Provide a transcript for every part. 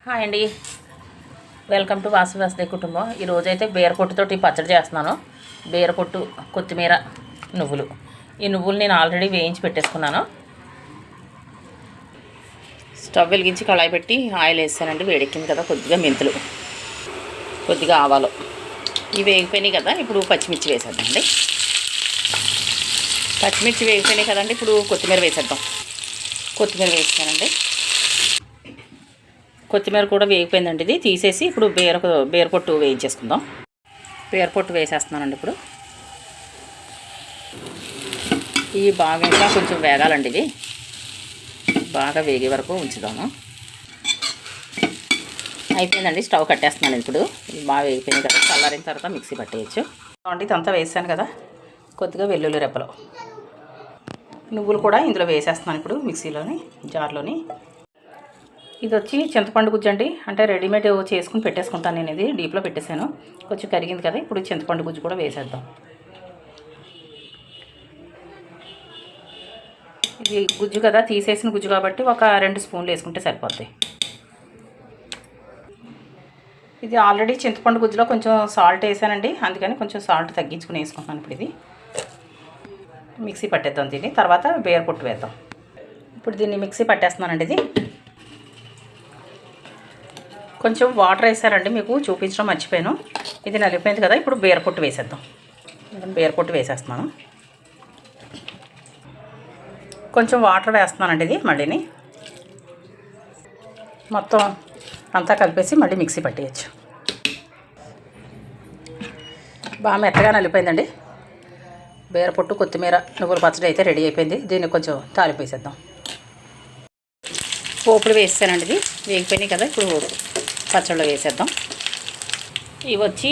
Hi అండి, welcome to Vasavi కుటుంబం. ఈరోజైతే బీరపొట్టుతోటి పచ్చడి చేస్తున్నాను. బీరపొట్టు, కొత్తిమీర, నువ్వులు. ఈ నువ్వులు నేను ఆల్రెడీ వేయించి పెట్టేసుకున్నాను. స్టవ్ వెలిగించి కళాయి పెట్టి ఆయిల్ వేసానండి. వేడెక్కింది కదా, కొద్దిగా మెంతులు, కొద్దిగా ఆవాలు. ఇవి వేగిపోయినాయి కదా, ఇప్పుడు పచ్చిమిర్చి వేసేద్దామండి. పచ్చిమిర్చి వేగిపోయినాయి కదండి, ఇప్పుడు కొత్తిమీర వేసేద్దాం. కొత్తిమీర వేసానండి. కొత్తిమీర కూడా వేగిపోయిందండి. ఇది తీసేసి ఇప్పుడు బీరపొట్టు వేయించేసుకుందాం. బీరపొట్టు వేసేస్తున్నానండి. ఇప్పుడు ఇవి బాగా ఇంకా కొంచెం వేగాలండి. ఇది బాగా వేగే వరకు ఉంచుదాము. అయిపోయిందండి, స్టవ్ కట్టేస్తున్నాను. ఇప్పుడు ఇవి బాగా వేగిపోయినాయి కదా, చల్లారిన తర్వాత మిక్సీ పట్టేయచ్చు. అంటే ఇదంతా వేసాను కదా, కొద్దిగా వెల్లుల్లి రెప్పలు, నువ్వులు కూడా ఇందులో వేసేస్తున్నాను. ఇప్పుడు మిక్సీలోని జార్లోని. ఇది వచ్చి చింతపండు గుజ్జు అండి. అంటే రెడీమేడ్ చేసుకుని పెట్టేసుకుంటాను నేను. ఇది డీప్లో పెట్టేశాను, కొంచెం కరిగింది కదా. ఇప్పుడు చింతపండు గుజ్జు కూడా వేసేద్దాం. ఇది గుజ్జు కదా, తీసేసిన గుజ్జు కాబట్టి ఒక 2 స్పూన్లు వేసుకుంటే సరిపోద్ది. ఇది ఆల్రెడీ చింతపండు గుజ్జులో కొంచెం సాల్ట్ వేసానండి, అందుకని కొంచెం సాల్ట్ తగ్గించుకుని వేసుకుంటాను. ఇప్పుడు ఇది మిక్సీ పట్టేద్దాం. దీన్ని తర్వాత బీరపొట్టు వేద్దాం. ఇప్పుడు దీన్ని మిక్సీ పట్టేస్తున్నానండి. ఇది కొంచెం వాటర్ వేసారండి, మీకు చూపించడం మర్చిపోయాను. ఇది నలిగిపోయింది కదా, ఇప్పుడు బీరపొట్టు వేసేద్దాం. బీరపొట్టు వేసేస్తున్నాను. కొంచెం వాటర్ వేస్తున్నానండి. ఇది మళ్ళీని మొత్తం అంతా కలిపేసి మళ్ళీ మిక్సీ పట్టేయచ్చు. బాగా మెత్తగా నలిపోయిందండి. బీరపొట్టు, కొత్తిమీర, నువ్వుల పచ్చడి అయితే రెడీ అయిపోయింది. దీన్ని కొంచెం తాలింపు వేసేద్దాం. పోపులు వేసానండి. ఇది వేగిపోయినాయి కదా, ఇప్పుడు పచ్చళ్ళు వేసేద్దాం. ఇవి వచ్చి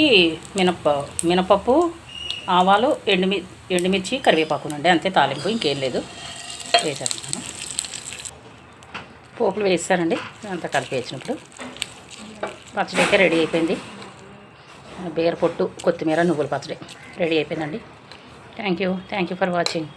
మినపప్పు, ఆవాలు, ఎండుమిర్చి, కరివేపాకునండి. అంతే తాలింపు, ఇంకేం లేదు. వేసేస్తున్నాను. పోపులు వేసానండి, అంతా కలిపి వేసినప్పుడు పచ్చడి అయితే రెడీ అయిపోయింది. బీరపొట్టు, కొత్తిమీర, నువ్వుల పచ్చడి రెడీ అయిపోయిందండి. Thank you for watching.